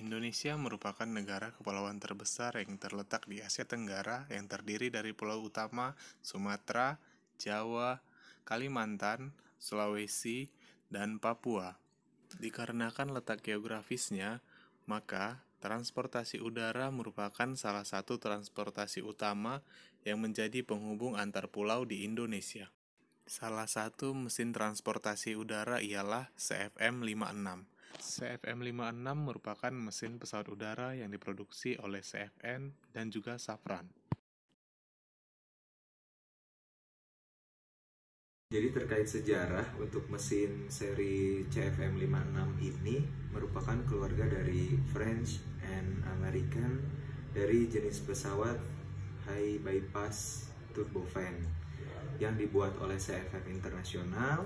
Indonesia merupakan negara kepulauan terbesar yang terletak di Asia Tenggara yang terdiri dari pulau utama Sumatera, Jawa, Kalimantan, Sulawesi, dan Papua. Dikarenakan letak geografisnya, maka transportasi udara merupakan salah satu transportasi utama yang menjadi penghubung antar pulau di Indonesia. Salah satu mesin transportasi udara ialah CFM56. CFM56 merupakan mesin pesawat udara yang diproduksi oleh CFN dan juga Safran. Jadi terkait sejarah, untuk mesin seri CFM56 ini merupakan keluarga dari French and American dari jenis pesawat High Bypass Turbofan yang dibuat oleh CFM Internasional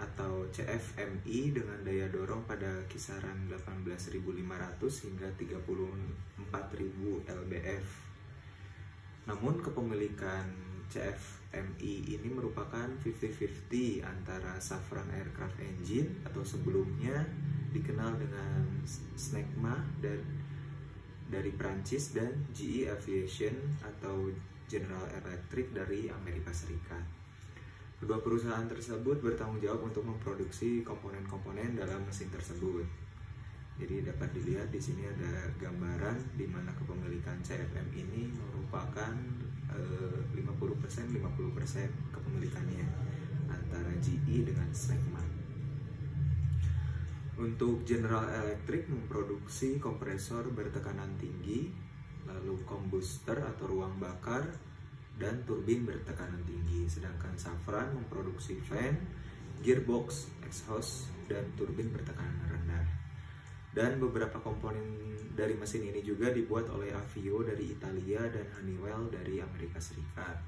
atau CFMI dengan daya dorong pada kisaran 18.500 hingga 34.000 lbf. Namun kepemilikan CFMI ini merupakan 50-50 antara Safran Aircraft Engine atau sebelumnya dikenal dengan Snecma dari Prancis dan GE Aviation atau General Electric dari Amerika Serikat. Kedua perusahaan tersebut bertanggung jawab untuk memproduksi komponen-komponen dalam mesin tersebut. Jadi dapat dilihat di sini ada gambaran di mana kepemilikan CFM ini merupakan 50% kepemilikannya antara GE dengan Snecma. Untuk General Electric memproduksi kompresor bertekanan tinggi, lalu kombuster atau ruang bakar, dan turbin bertekanan tinggi. Sedangkan Safran memproduksi fan, gearbox, exhaust, dan turbin bertekanan rendah. Dan beberapa komponen dari mesin ini juga dibuat oleh Avio dari Italia dan Honeywell dari Amerika Serikat.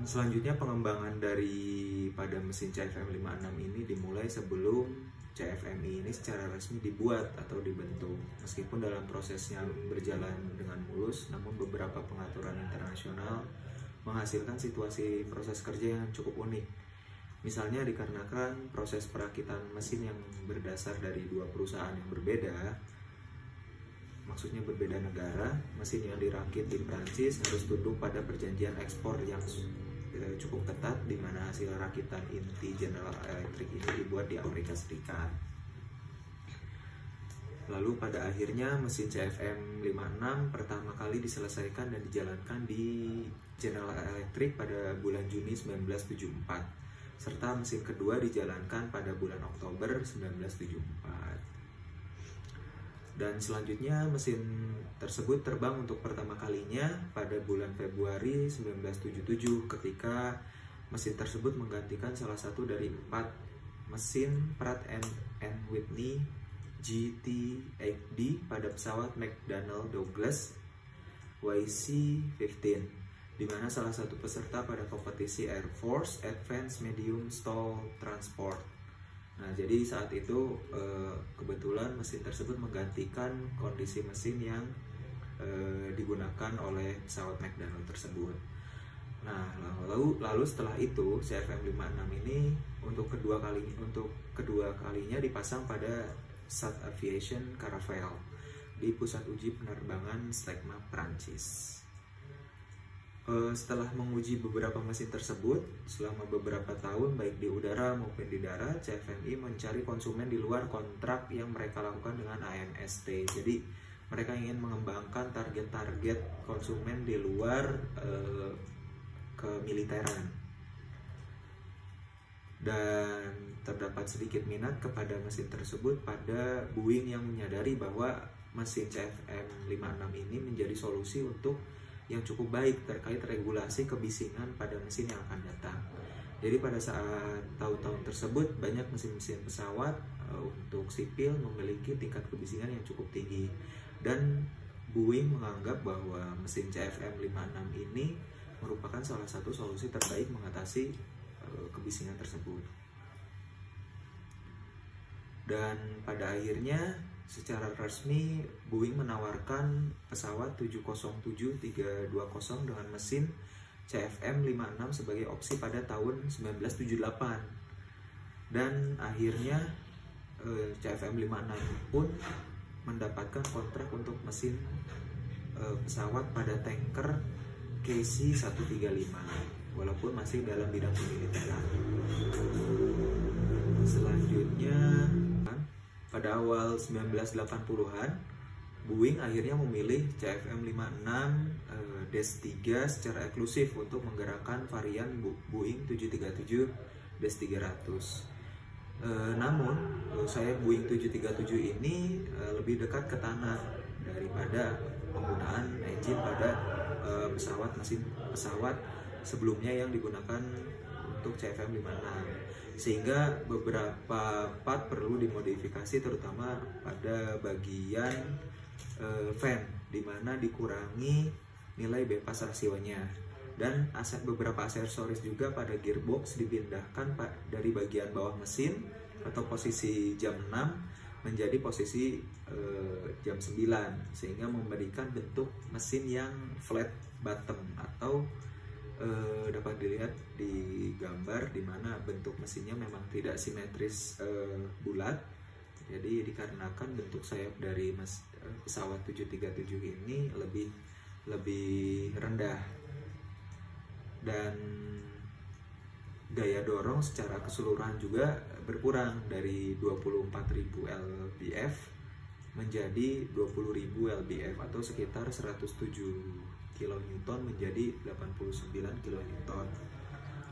Selanjutnya pengembangan daripada mesin CFM56 ini dimulai sebelum CFMI ini secara resmi dibuat atau dibentuk. Meskipun dalam prosesnya berjalan dengan mulus, namun beberapa pengaturan internasional menghasilkan situasi proses kerja yang cukup unik. Misalnya dikarenakan proses perakitan mesin yang berdasar dari dua perusahaan yang berbeda, maksudnya berbeda negara, mesin yang dirakit di Prancis harus tunduk pada perjanjian ekspor yang cukup ketat, di mana hasil rakitan inti General Electric ini dibuat di Amerika Serikat. Lalu pada akhirnya mesin CFM56 pertama kali diselesaikan dan dijalankan di General Electric pada bulan Juni 1974, serta mesin kedua dijalankan pada bulan Oktober 1974. Dan selanjutnya mesin tersebut terbang untuk pertama kalinya pada bulan Februari 1977 ketika mesin tersebut menggantikan salah satu dari 4 mesin Pratt & Whitney GT8D pada pesawat McDonnell Douglas YC-15, di mana salah satu peserta pada kompetisi Air Force Advanced Medium Stall Transport. Nah, jadi saat itu kebetulan mesin tersebut menggantikan kondisi mesin yang digunakan oleh pesawat McDonnell tersebut. Nah, lalu setelah itu CFM56 ini untuk kedua kalinya dipasang pada SAT Aviation Caravelle di pusat uji penerbangan Snecma Prancis. Setelah menguji beberapa mesin tersebut selama beberapa tahun baik di udara maupun di darat, CFMI mencari konsumen di luar kontrak yang mereka lakukan dengan AMST. Jadi mereka ingin mengembangkan target-target konsumen di luar kemiliteran. Dan terdapat sedikit minat kepada mesin tersebut pada Boeing yang menyadari bahwa mesin CFM56 ini menjadi solusi untuk yang cukup baik terkait regulasi kebisingan pada mesin yang akan datang. Jadi pada saat tahun-tahun tersebut banyak mesin-mesin pesawat untuk sipil memiliki tingkat kebisingan yang cukup tinggi, dan Boeing menganggap bahwa mesin CFM56 ini merupakan salah satu solusi terbaik mengatasi kebisingan tersebut. Dan pada akhirnya secara resmi Boeing menawarkan pesawat 707-320 dengan mesin CFM56 sebagai opsi pada tahun 1978. Dan akhirnya CFM 56 pun mendapatkan kontrak untuk mesin pesawat pada tanker KC-135 walaupun masih dalam bidang pemiliteran. Selanjutnya pada awal 1980-an Boeing akhirnya memilih CFM 56-3 secara eksklusif untuk menggerakkan varian Boeing 737-300. Namun sayap Boeing 737 ini lebih dekat ke tanah daripada penggunaan engine pada mesin pesawat sebelumnya yang digunakan untuk CFM 56, sehingga beberapa part perlu dimodifikasi, terutama pada bagian fan, di mana dikurangi nilai bypass rasionya, dan beberapa aksesoris juga pada gearbox dipindahkan dari bagian bawah mesin atau posisi jam 6 menjadi posisi jam 9, sehingga memberikan bentuk mesin yang flat bottom atau dapat dilihat di gambar di mana bentuk mesinnya memang tidak simetris bulat. Jadi dikarenakan bentuk sayap dari pesawat 737 ini lebih rendah, dan gaya dorong secara keseluruhan juga berkurang dari 24.000 lbf menjadi 20.000 lbf atau sekitar 107 kN menjadi 89 kN.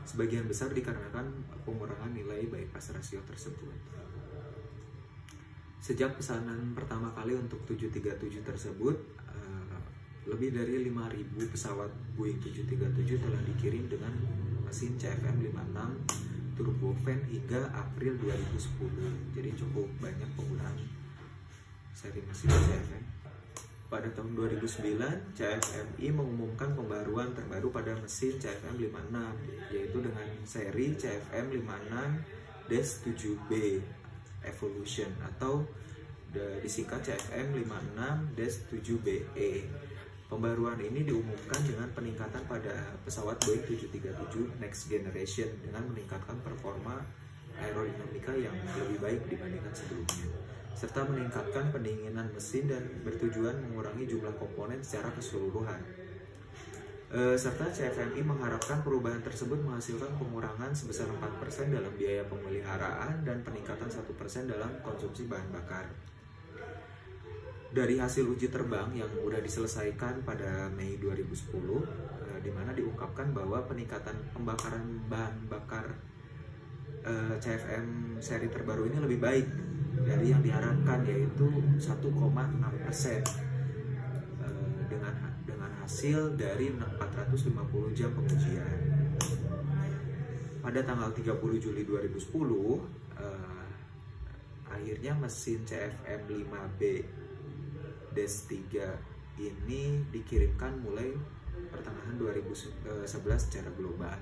Sebagian besar dikarenakan pengurangan nilai bypass rasio tersebut. Sejak pesanan pertama kali untuk 737 tersebut, lebih dari 5.000 pesawat Boeing 737 telah dikirim dengan mesin CFM 56 turbofan hingga April 2010. Jadi cukup banyak penggunaan seri mesin CFM. Pada tahun 2009, CFMI mengumumkan pembaruan terbaru pada mesin CFM 56, yaitu dengan seri CFM 56-7B Evolution atau disingkat CFM 56-7BE. Pembaruan ini diumumkan dengan peningkatan pada pesawat Boeing 737 Next Generation dengan meningkatkan performa aerodinamika yang lebih baik dibandingkan sebelumnya, serta meningkatkan pendinginan mesin dan bertujuan mengurangi jumlah komponen secara keseluruhan. Serta CFMI mengharapkan perubahan tersebut menghasilkan pengurangan sebesar 4% dalam biaya pemeliharaan dan peningkatan 1% dalam konsumsi bahan bakar. Dari hasil uji terbang yang sudah diselesaikan pada Mei 2010, di mana diungkapkan bahwa peningkatan pembakaran bahan bakar CFM seri terbaru ini lebih baik dari yang diharapkan, yaitu 1,6%, dengan hasil dari 450 jam pengujian. Pada tanggal 30 Juli 2010, akhirnya mesin CFM 5B-3 ini dikirimkan mulai pertengahan 2011 secara global.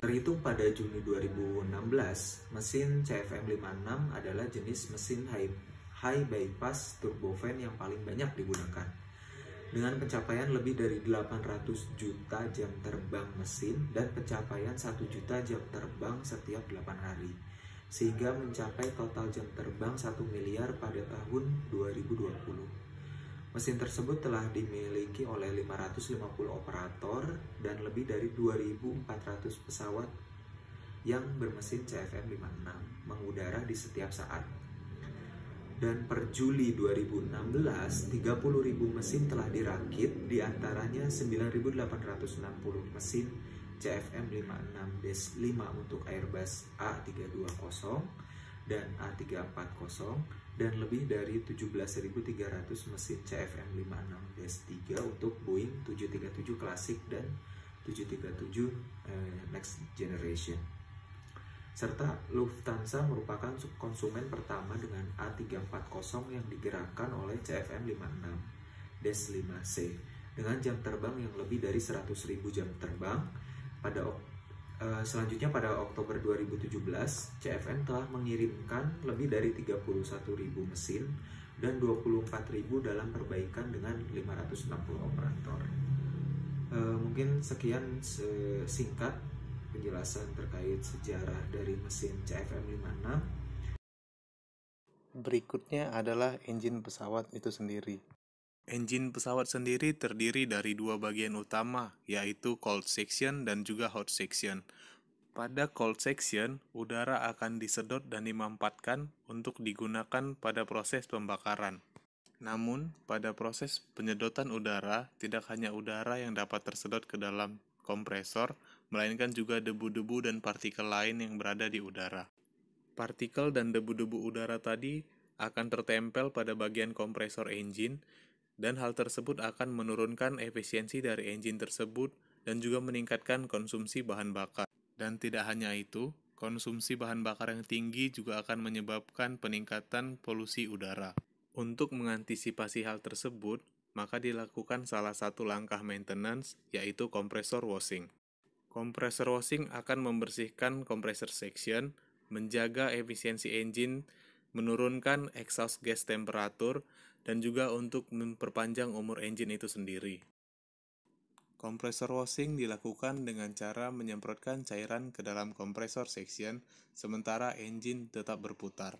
Terhitung pada Juni 2016, mesin CFM 56 adalah jenis mesin high bypass turbofan yang paling banyak digunakan, dengan pencapaian lebih dari 800 juta jam terbang mesin dan pencapaian 1 juta jam terbang setiap 8 hari, sehingga mencapai total jam terbang 1 miliar pada tahun 2020. Mesin tersebut telah dimiliki oleh 550 operator dan lebih dari 2.400 pesawat yang bermesin CFM 56 mengudara di setiap saat. Dan per Juli 2016, 30.000 mesin telah dirakit, diantaranya 9.860 mesin CFM 56-5 untuk Airbus A320 dan A340, dan lebih dari 17.300 mesin CFM 56-3 untuk Boeing 737 Classic dan 737 Next Generation. Serta Lufthansa merupakan konsumen pertama dengan A340 yang digerakkan oleh CFM 56-5C dengan jam terbang yang lebih dari 100.000 jam terbang. Selanjutnya pada Oktober 2017, CFM telah mengirimkan lebih dari 31.000 mesin dan 24.000 dalam perbaikan dengan 560 operator. Mungkin sekian singkat penjelasan terkait sejarah dari mesin CFM 56. Berikutnya adalah engine pesawat itu sendiri. Engine pesawat sendiri terdiri dari dua bagian utama, yaitu cold section dan juga hot section. Pada cold section, udara akan disedot dan dimampatkan untuk digunakan pada proses pembakaran. Namun, pada proses penyedotan udara, tidak hanya udara yang dapat tersedot ke dalam kompresor, melainkan juga debu-debu dan partikel lain yang berada di udara. Partikel dan debu-debu udara tadi akan tertempel pada bagian kompresor engine, dan hal tersebut akan menurunkan efisiensi dari engine tersebut dan juga meningkatkan konsumsi bahan bakar. Dan tidak hanya itu, konsumsi bahan bakar yang tinggi juga akan menyebabkan peningkatan polusi udara. Untuk mengantisipasi hal tersebut, maka dilakukan salah satu langkah maintenance, yaitu kompresor washing. Kompresor washing akan membersihkan kompresor section, menjaga efisiensi engine, menurunkan exhaust gas temperatur, dan juga untuk memperpanjang umur engine itu sendiri. Kompresor washing dilakukan dengan cara menyemprotkan cairan ke dalam kompresor section, sementara engine tetap berputar.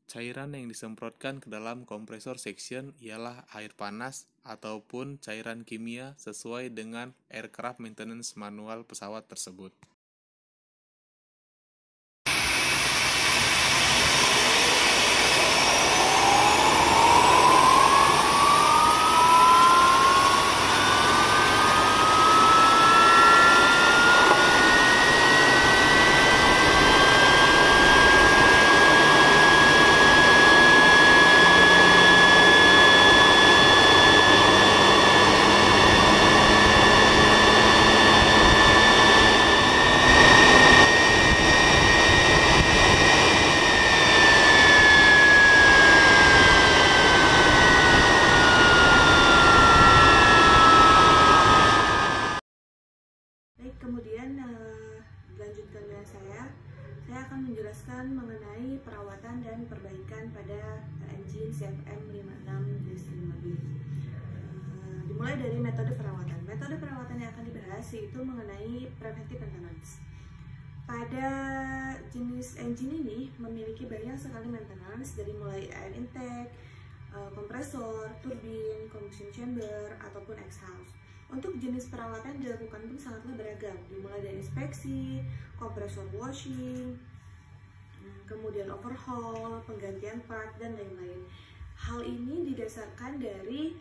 Cairan yang disemprotkan ke dalam kompresor section ialah air panas ataupun cairan kimia sesuai dengan aircraft maintenance manual pesawat tersebut. Kemudian dilanjutkan dengan saya akan menjelaskan mengenai perawatan dan perbaikan pada engine CFM 56-5B. Dimulai dari metode perawatan. Metode perawatan yang akan dibahas yaitu mengenai preventive maintenance. Pada jenis engine ini memiliki banyak sekali maintenance, dari mulai air intake, kompresor, turbin, combustion chamber, ataupun exhaust. Untuk jenis perawatan dilakukan pun sangatlah beragam, dimulai dari inspeksi, kompresor washing, kemudian overhaul, penggantian part, dan lain-lain. Hal ini didasarkan dari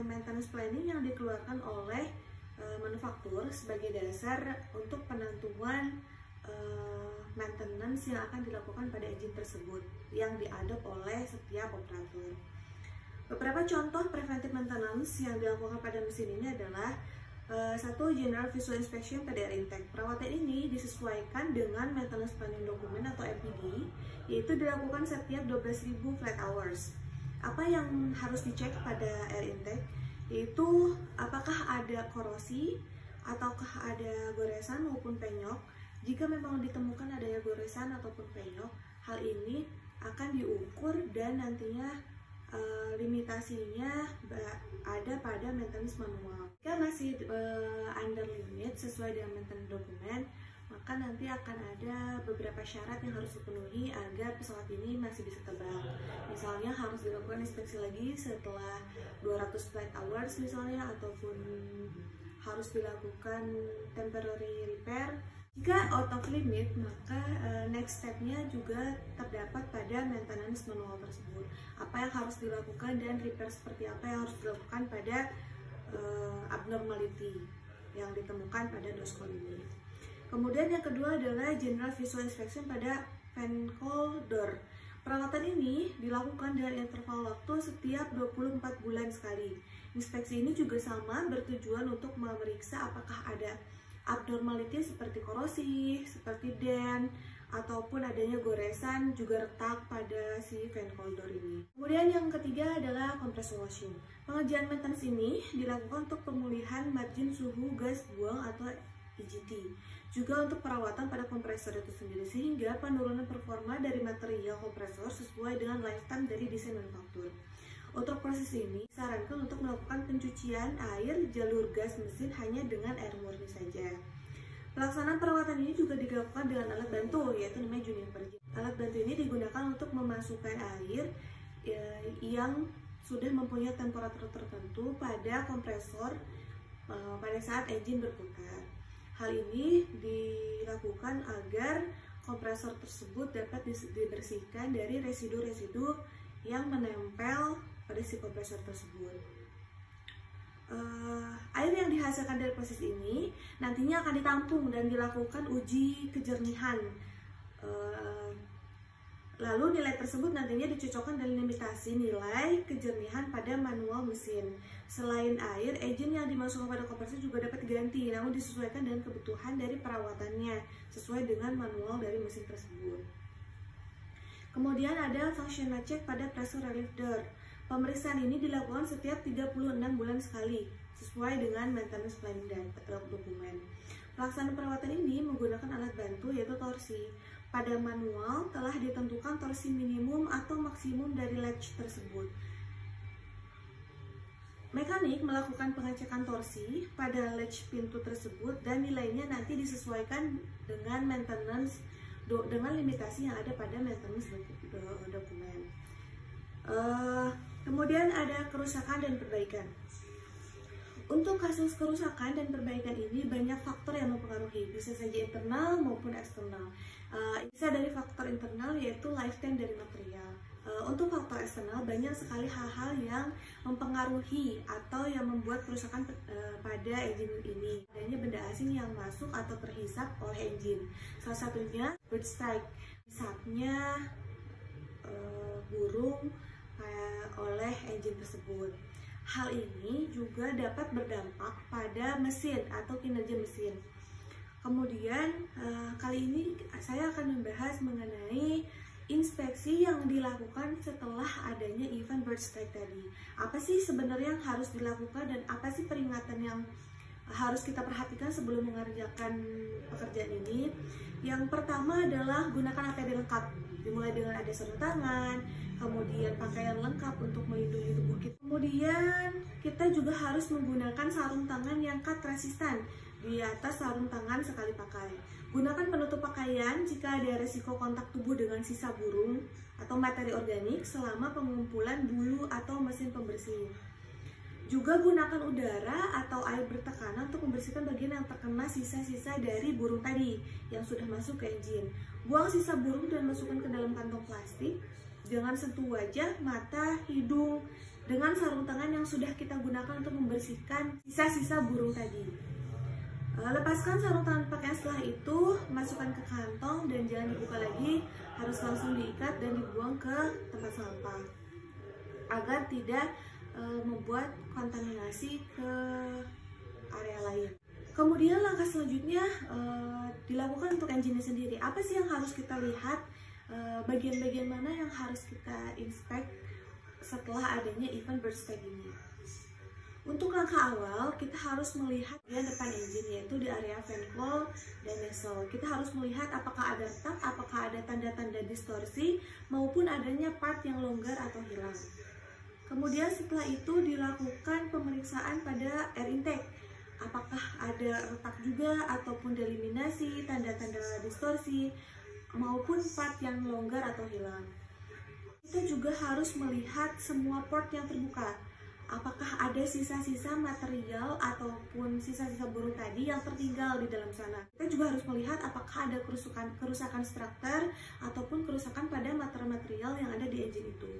maintenance planning yang dikeluarkan oleh manufaktur sebagai dasar untuk penentuan maintenance yang akan dilakukan pada engine tersebut yang diadop oleh setiap operator. Beberapa contoh preventive maintenance yang dilakukan pada mesin ini adalah satu, general visual inspection pada air intake. Perawatan ini disesuaikan dengan maintenance planning dokumen atau MPD, yaitu dilakukan setiap 12.000 flight hours. Apa yang harus dicek pada air intake? Yaitu apakah ada korosi ataukah ada goresan maupun penyok. Jika memang ditemukan adanya goresan ataupun penyok, hal ini akan diukur dan nantinya limitasinya ada pada maintenance manual. Jika masih under limit sesuai dengan maintenance dokumen, maka nanti akan ada beberapa syarat yang harus dipenuhi agar pesawat ini masih bisa terbang. Misalnya harus dilakukan inspeksi lagi setelah 200 flight hours misalnya, ataupun harus dilakukan temporary repair. Jika out of limit, maka next step-nya juga terdapat pada maintenance manual tersebut. Apa yang harus dilakukan dan repair seperti apa yang harus dilakukan pada abnormality yang ditemukan pada doscol ini. Kemudian yang kedua adalah general visual inspection pada fan cowl door. Perawatan ini dilakukan dengan interval waktu setiap 24 bulan sekali. Inspeksi ini juga sama, bertujuan untuk memeriksa apakah ada abnormality seperti korosi, seperti dent, ataupun adanya goresan juga retak pada si fan cowl door ini. Kemudian yang ketiga adalah compressor washing. Pengerjaan maintenance ini dilakukan untuk pemulihan margin suhu gas buang atau EGT. Juga untuk perawatan pada kompresor itu sendiri, sehingga penurunan performa dari material kompresor sesuai dengan lifetime dari desain manufaktur. Untuk proses ini, disarankan untuk melakukan pencucian air jalur gas mesin hanya dengan air murni saja. Pelaksanaan perawatan ini juga dilakukan dengan alat bantu, yaitu namanya Juniper Jet. Alat bantu ini digunakan untuk memasukkan air yang sudah mempunyai temperatur tertentu pada kompresor pada saat engine berputar. Hal ini dilakukan agar kompresor tersebut dapat dibersihkan dari residu-residu yang menempel pada si kompresor tersebut. Air yang dihasilkan dari proses ini nantinya akan ditampung dan dilakukan uji kejernihan. Lalu nilai tersebut nantinya dicocokkan dan limitasi nilai kejernihan pada manual mesin. Selain air, engine yang dimasukkan pada kompresor juga dapat diganti, namun disesuaikan dengan kebutuhan dari perawatannya sesuai dengan manual dari mesin tersebut. Kemudian ada functional check pada pressure relief door. Pemeriksaan ini dilakukan setiap 36 bulan sekali, sesuai dengan maintenance planning dan dokumen. Pelaksanaan perawatan ini menggunakan alat bantu yaitu torsi. Pada manual telah ditentukan torsi minimum atau maksimum dari latch tersebut. Mekanik melakukan pengecekan torsi pada latch pintu tersebut dan nilainya nanti disesuaikan dengan maintenance dengan limitasi yang ada pada maintenance dokumen. Kemudian ada kerusakan dan perbaikan. Untuk kasus kerusakan dan perbaikan ini banyak faktor yang mempengaruhi, bisa saja internal maupun eksternal. Bisa dari faktor internal yaitu lifetime dari material. Untuk faktor eksternal banyak sekali hal-hal yang mempengaruhi atau yang membuat kerusakan pada engine ini. Adanya benda asing yang masuk atau terhisap oleh engine. Salah satunya bird strike, hisapnya burung oleh engine tersebut. Hal ini juga dapat berdampak pada mesin atau kinerja mesin. Kemudian kali ini saya akan membahas mengenai inspeksi yang dilakukan setelah adanya event bird strike tadi. Apa sih sebenarnya yang harus dilakukan dan apa sih peringatan yang harus kita perhatikan sebelum mengerjakan pekerjaan ini? Yang pertama adalah gunakan APD lengkap, dimulai dengan ada sarung tangan, kemudian pakaian lengkap untuk melindungi tubuh kita. Kemudian kita juga harus menggunakan sarung tangan yang cut resistan di atas sarung tangan sekali pakai. Gunakan penutup pakaian jika ada resiko kontak tubuh dengan sisa burung atau materi organik selama pengumpulan bulu atau mesin pembersih. Juga gunakan udara atau air bertekanan untuk membersihkan bagian yang terkena sisa-sisa dari burung tadi yang sudah masuk ke engine. Buang sisa burung dan masukkan ke dalam kantong plastik. Jangan sentuh wajah, mata, hidung dengan sarung tangan yang sudah kita gunakan untuk membersihkan sisa-sisa burung tadi. Lepaskan sarung tangan pakaian setelah itu, masukkan ke kantong dan jangan dibuka lagi, harus langsung diikat dan dibuang ke tempat sampah agar tidak membuat kontaminasi ke area lain. Kemudian langkah selanjutnya dilakukan untuk engine sendiri. Apa sih yang harus kita lihat? Bagian-bagian mana yang harus kita inspek setelah adanya event bird strike ini? Untuk langkah awal, kita harus melihat bagian depan engine, yaitu di area fan cowl dan nozzle. Kita harus melihat apakah ada retak, apakah ada tanda-tanda distorsi, maupun adanya part yang longgar atau hilang. Kemudian setelah itu dilakukan pemeriksaan pada air intake. Apakah ada retak juga ataupun delaminasi, tanda-tanda distorsi, maupun part yang longgar atau hilang. Kita juga harus melihat semua port yang terbuka. Apakah ada sisa-sisa material ataupun sisa-sisa burung tadi yang tertinggal di dalam sana. Kita juga harus melihat apakah ada kerusakan struktur ataupun kerusakan pada material yang ada di engine itu.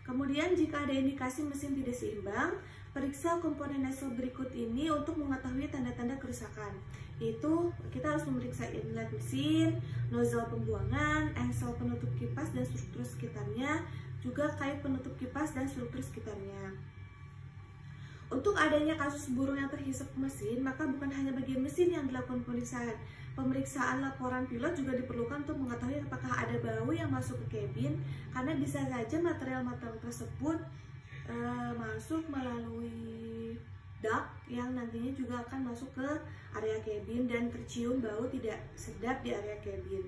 Kemudian jika ada indikasi mesin tidak seimbang, periksa komponen nozzle berikut ini untuk mengetahui tanda-tanda kerusakan. Yaitu kita harus memeriksa inlet mesin, nozzle pembuangan, engsel penutup kipas dan struktur sekitarnya, juga kait penutup kipas dan struktur sekitarnya. Untuk adanya kasus burung yang terhisap mesin, maka bukan hanya bagian mesin yang dilakukan pemeriksaan. Pemeriksaan laporan pilot juga diperlukan untuk mengetahui apakah ada bau yang masuk ke kabin, karena bisa saja material-material tersebut masuk melalui duct yang nantinya juga akan masuk ke area kabin dan tercium bau tidak sedap di area kabin.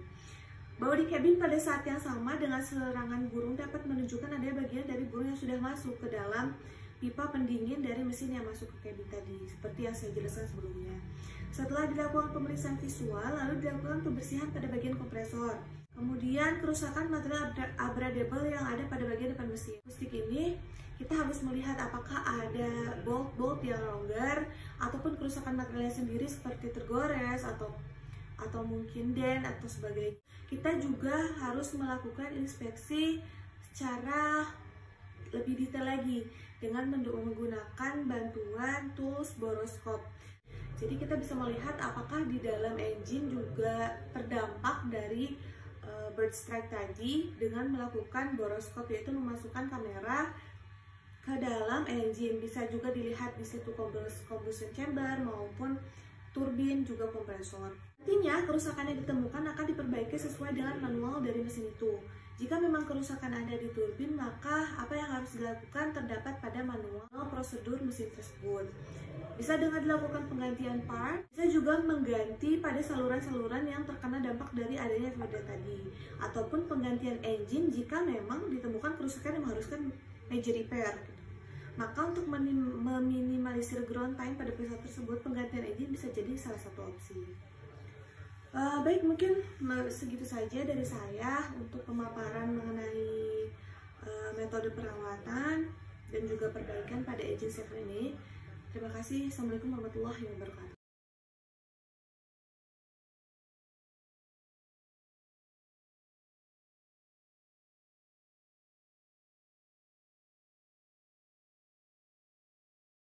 Bahwa di kabin pada saat yang sama dengan serangan burung dapat menunjukkan adanya bagian dari burung yang sudah masuk ke dalam pipa pendingin dari mesin yang masuk ke kabin tadi, seperti yang saya jelaskan sebelumnya. Setelah dilakukan pemeriksaan visual, lalu dilakukan pembersihan pada bagian kompresor. Kemudian kerusakan material abradable yang ada pada bagian depan mesin. Akustik ini kita harus melihat apakah ada bolt-bolt yang longgar ataupun kerusakan materialnya sendiri seperti tergores atau mungkin dent atau sebagainya. Kita juga harus melakukan inspeksi secara lebih detail lagi dengan menggunakan bantuan tools boroskop. Jadi kita bisa melihat apakah di dalam engine juga terdampak dari bird strike tadi dengan melakukan boroskop, yaitu memasukkan kamera ke dalam engine. Bisa juga dilihat di situ combustion chamber maupun turbin juga kompresor. Nantinya kerusakan yang ditemukan akan diperbaiki sesuai dengan manual dari mesin itu. Jika memang kerusakan ada di turbin, maka apa yang harus dilakukan terdapat pada manual prosedur mesin tersebut. Bisa dengan dilakukan penggantian part, bisa juga mengganti pada saluran-saluran yang terkena dampak dari adanya tornado tadi, ataupun penggantian engine jika memang ditemukan kerusakan yang mengharuskan major repair. Maka untuk meminimalisir ground time pada pesawat tersebut, penggantian engine bisa jadi salah satu opsi. Baik, mungkin segitu saja dari saya untuk pemaparan mengenai metode perawatan dan juga perbaikan pada engine 7 ini. Terima kasih. Assalamualaikum warahmatullahi wabarakatuh.